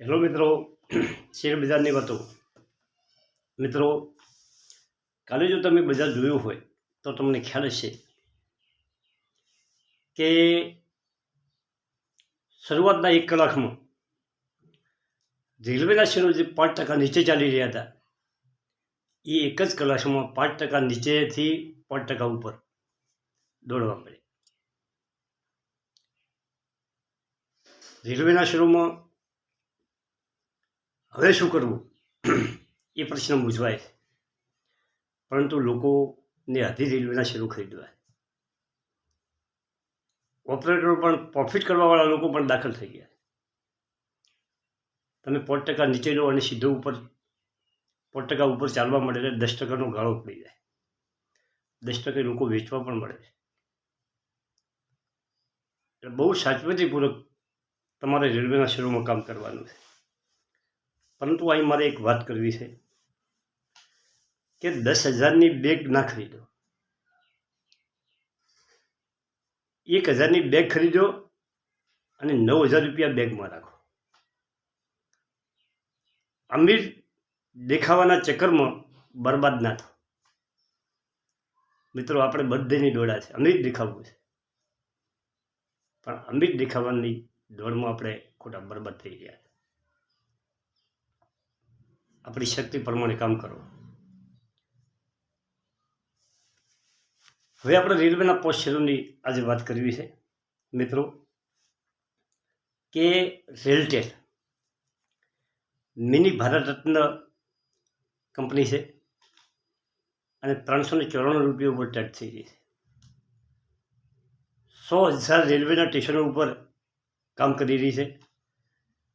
Hello મિત્રો, share બજારની વાતો. મિત્રો, કાલે જો તમે બજાર જોયું હોય તો તમને ખ્યાલ હશે કે શરૂઆતના 1 કલાકમાં રેલવેના શેરો જે 5% નીચે ચાલી રહ્યા હતા એ એક જ કલાકમાં 5% નીચેથી 5% ઉપર દોડવા મળે. રેલવેના શેરોમાં હવે શું કરવું એ પ્રશ્ન મૂંઝવાય, પરંતુ લોકોને આધી રેલવેના શેરો ખરીદવા. ઓપરેટરો પણ પ્રોફિટ કરવાવાળા લોકો પણ દાખલ થઈ ગયા. તમે 5% નીચે લો અને સીધો ઉપર 5% ઉપર ચાલવા મળે એટલે 10%નો ગાળો પડી જાય. 10% લોકો વેચવા પણ મળે છે. એટલે બહુ સાવચેતીપૂર્વક તમારે રેલવેના શેરોમાં કામ કરવાનું છે. પરંતુ અહીં મારે એક વાત કરવી છે કે 10,000ની બેગ ના ખરીદો. 1,000ની બેગ ખરીદો અને 9,000 રૂપિયા બેગમાં રાખો. અમીર દેખાવાના ચક્કરમાં બરબાદ ના થો. મિત્રો, આપણે બધેની દોડા છે, અમીર દેખાવું છે, પણ અમીર દેખાવાની દોડમાં આપણે ખોટા બરબાદ થઈ ગયા. આપણી શક્તિ પ્રમાણે કામ કરો. હવે આપણે રેલવેના પોસ્ટ શેરોની આજે વાત કરવી છે મિત્રો, કે રેલટેલ મિની ભારત રત્ન કંપની છે અને 394 રૂપિયા ઉપર ટ્રેડ થઈ રહી છે. 100,000 રેલવેના સ્ટેશનો ઉપર કામ કરી રહી છે.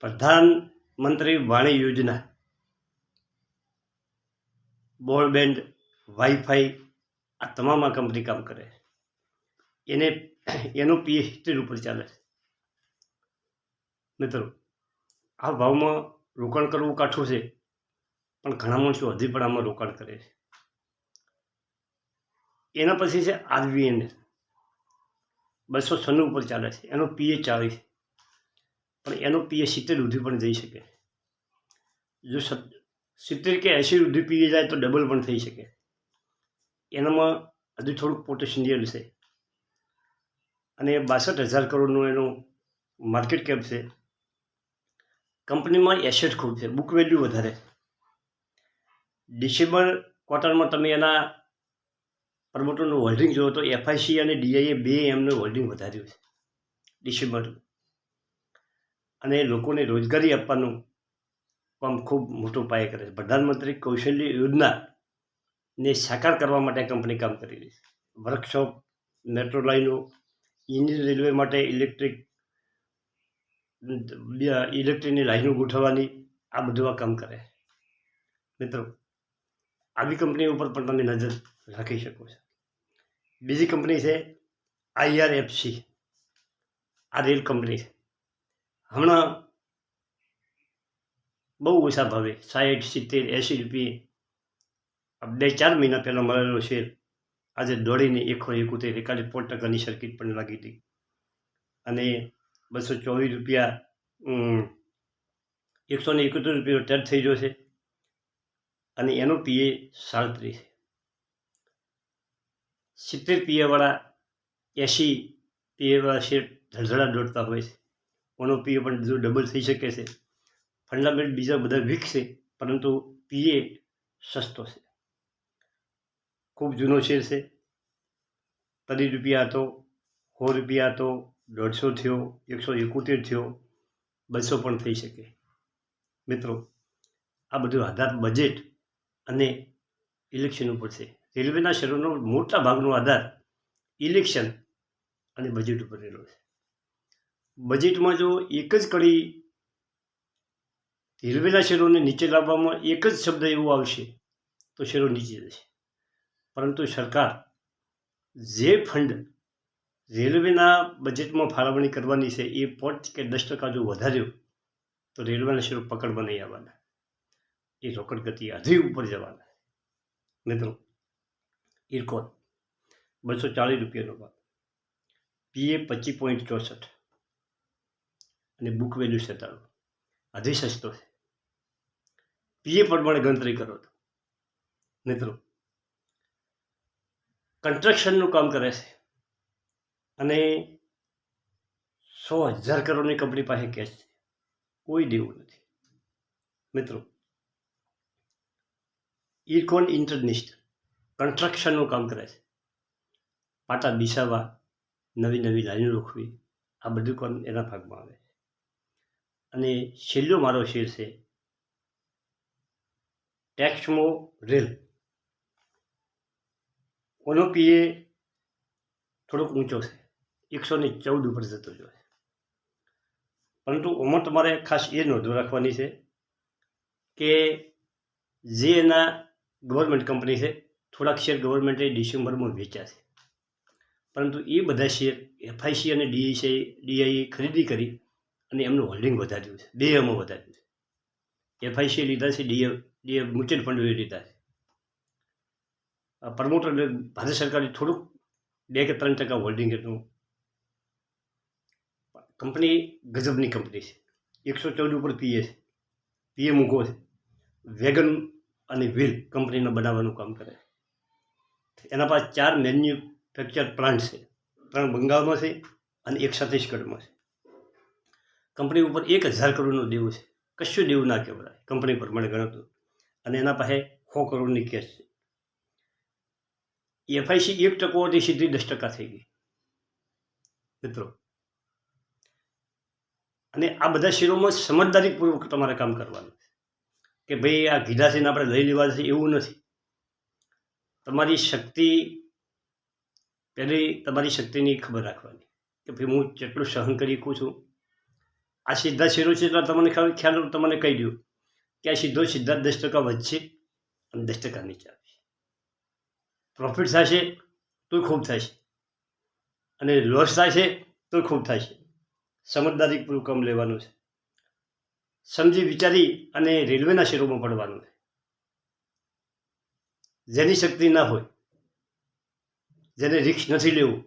પ્રધાનમંત્રી વાણી યોજના, બ્રોડબેન્ડ, વાઈફાઈ, આ તમામ આ કંપની કામ કરે છે. એનો પીએ 70 ઉપર ચાલે છે. મિત્રો, આ ભાવમાં રોકાણ કરવું કાઠું છે, પણ ઘણા માણસો હજી પણ આમાં રોકાણ કરે છે. એના પછી છે આરવીએનએલ, 296 ઉપર ચાલે છે. એનો પીએ 40, પણ એનો પીએ 70 સુધી પણ જઈ શકે. જો 70 કે 80 સુધી પીએ જાય તો ડબલ પણ થઈ શકે. એનામાં હજુ થોડુંક પોટેન્શિયલ છે અને 62,000 કરોડનું એનું માર્કેટ કેપ છે. કંપનીમાં એસેટ ખૂબ છે, બુક વેલ્યુ વધારે. ડિસેમ્બર ક્વાર્ટરમાં તમે એના પ્રમોટરનું હોલ્ડિંગ જુઓ તો એફઆઈસી અને ડીઆઈએ બે એમનું હોલ્ડિંગ વધાર્યું છે ડિસેમ્બર. અને લોકોને રોજગારી આપવાનું કામ ખૂબ મોટો પાયે કરે છે. પ્રધાનમંત્રી કૌશલ્ય યોજનાને સાકાર કરવા માટે કંપની કામ કરી રહી છે. વર્કશોપ, મેટ્રો લાઈનો, ઇન્ડિયન રેલવે માટે ઇલેક્ટ્રિકની લાઈનો ગોઠવવાની, આ બધું આ કામ કરે. મિત્રો, આવી કંપની ઉપર પણ તમે નજર રાખી શકો છો. બીજી કંપની છે આઈઆરએફસી, આ રેલ કંપની છે. હમણાં બહુ ઓછા ભાવે 60, 70, 80 રૂપિયે 2-4 મહિના પહેલાં મળેલો શેર આજે દોડીને 171, એકાદી 5%ની સર્કિટ પણ લાગી હતી અને 224 રૂપિયા 171 રૂપિયાનો ટ્રેડ થઈ ગયો છે અને એનો પીએ 37 છે. 70 પીએવાળા 80 પીએવાળા શેર ધડધડા દોડતા હોય છે. એનો પીએ પણ જો ડબલ થઈ શકે છે. ફંડામેન્ટ બીજા બધા વીક છે, પરંતુ પીએ સસ્તો છે. ખૂબ જૂનો શેર છે. 30 રૂપિયા હતો, 100 રૂપિયા હતો, 150 થયો, 171 થયો, 200 પણ થઈ શકે. મિત્રો, આ બધું આધાર બજેટ અને ઇલેક્શન ઉપર છે. રેલવેના શેરોનો મોટા ભાગનો આધાર ઇલેક્શન અને બજેટ ઉપર રહેલો છે. બજેટમાં જો એક જ કડી રેલવેના શેરોને નીચે લાવવામાં એક જ શબ્દ એવો આવશે તો શેરો નીચે જશે. પરંતુ સરકાર જે ફંડ રેલવેના બજેટમાં ફાળવણી કરવાની છે એ 5 કે 10% જો વધાર્યો તો રેલવેના શેરો પકડમાં નહીં આવવાના, એ રોકડ ગતિ હજી ઉપર જવાના. મિત્રો, ઇરકોન 240 રૂપિયાનો ભાવ, પીએ 25.64 અને બુક વેલ્યુ 97. હજી સસ્તો છે. પીએ પ્રમાણે ગણતરી કરો તો મિત્રો કન્સ્ટ્રક્શનનું કામ કરે છે અને 100,000 કરોડની કંપની પાસે કેશ છે, કોઈ દેવું નથી. મિત્રો ઇરકોન ઇન્ટરનેશનલ કન્સ્ટ્રક્શનનું કામ કરે છે, પાટા બિછાવવા, નવી નવી લાઈનો રોકવી, આ બધું કામ એના ભાગમાં આવે છે. અને છેલ્લો મારો શેર છે ટેક્સમો રેલ. ઓનો પીએ થોડોક ઊંચો છે, 114 ઉપર જતો રહ્યો છે. પરંતુ આમાં તમારે ખાસ એ નોંધ રાખવાની છે કે જે એના ગવર્મેન્ટ કંપની છે, થોડાક શેર ગવર્મેન્ટે ડિસેમ્બરમાં વેચ્યા છે, પરંતુ એ બધા શેર એફઆઈસી અને ડીઆઈએ ખરીદી કરી અને એમનું હોલ્ડિંગ વધાર્યું છે, બેમાં વધાર્યું છે. એફઆઈસીએ લીધા છે, ડીએ મ્યુચ્યુઅલ ફંડોએ લીધા છે. પ્રમોટર ભારત સરકારે થોડુંક 2 કે 3% હોલ્ડિંગ હતું. કંપની ગજબની કંપની છે, 114 ઉપર પીએ છે, પીએ મૂકો છે. વેગન અને વ્હીલ કંપનીને બનાવવાનું કામ કરે છે. એના પાસે 4 મેન્યુફેક્ચર પ્લાન્ટ છે, 3 બંગાળમાં છે અને 1 છત્તીસગઢમાં છે. કંપની ઉપર 1,000 કરોડનું દેવું છે, કશું દેવું ના કહેવાય કંપની પ્રમાણે ગણતું. અને એના પાસે 100 કરોડની કેશ છે. એફઆઈસી 1% હતી સીધી 10% થઈ ગઈ મિત્રો. અને આ બધા શેરોમાં સમજદારીપૂર્વક તમારે કામ કરવાનું કે ભાઈ આ કીધા છે ને આપણે લઈ લેવા છે એવું નથી. તમારી શક્તિ પહેલી તમારી શક્તિની ખબર રાખવાની કે ભાઈ હું જેટલું સહન કરી શકું છું. આ સીધા શેરો છે એટલે તમને ખ્યાલ તમને કહી દઉં કે આ સીધા 10% વધશે અને 10% નીચે આવશે. પ્રોફિટ થશે તોય ખૂબ થશે અને લોસ થાય છે તોય ખૂબ થાય છે. સમજદારીપૂર્વક કામ લેવાનું છે, સમજી વિચારી અને રેલવેના શેરોમાં પડવાનું છે. જેની શક્તિ ના હોય, જેને રિસ્ક નથી લેવું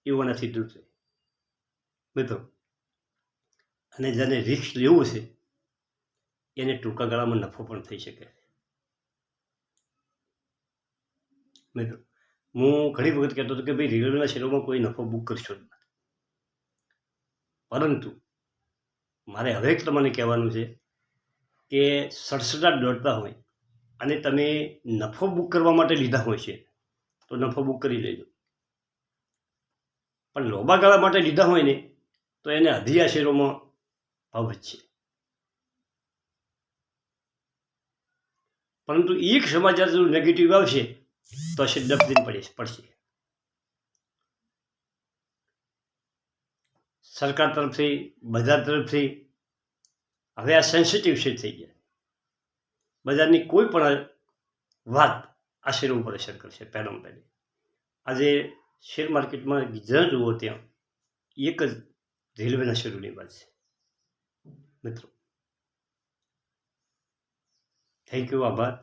એવાનાથી દૂર છે મિત્રો. અને જેને રિસ્ક લેવું છે એને ટૂંકા ગાળામાં નફો પણ થઈ શકે મિત્રો. હું ઘણી વખત કહેતો હતો કે ભાઈ રેલવેના શેરોમાં કોઈ નફો બુક કરશો જ નથી, પરંતુ મારે હવે તમને કહેવાનું છે કે સડસડાટ દોડતા હોય અને તમે નફો બુક કરવા માટે લીધા હોય છે તો નફો બુક કરી લેજો. પણ લાંબા ગાળા માટે લીધા હોય ને તો એને અધિયા શેરોમાં ભાવ વધશે. પરંતુ એક સમાચાર જો નેગેટિવ આવશે તો આ દબ દિન પડશે. સરકાર તરફથી, બજાર તરફથી હવે આ સેન્સિટિવ શેર થઈ ગયા. બજારની કોઈ પણ વાત આ શેરો ઉપર અસર કરશે. પહેલામાં પહેલી આજે શેર માર્કેટમાં જ્યાં જુઓ ત્યાં એક જ રેલવેના શેરોની વાત છે મિત્રો. થેન્ક યુ, આભાર.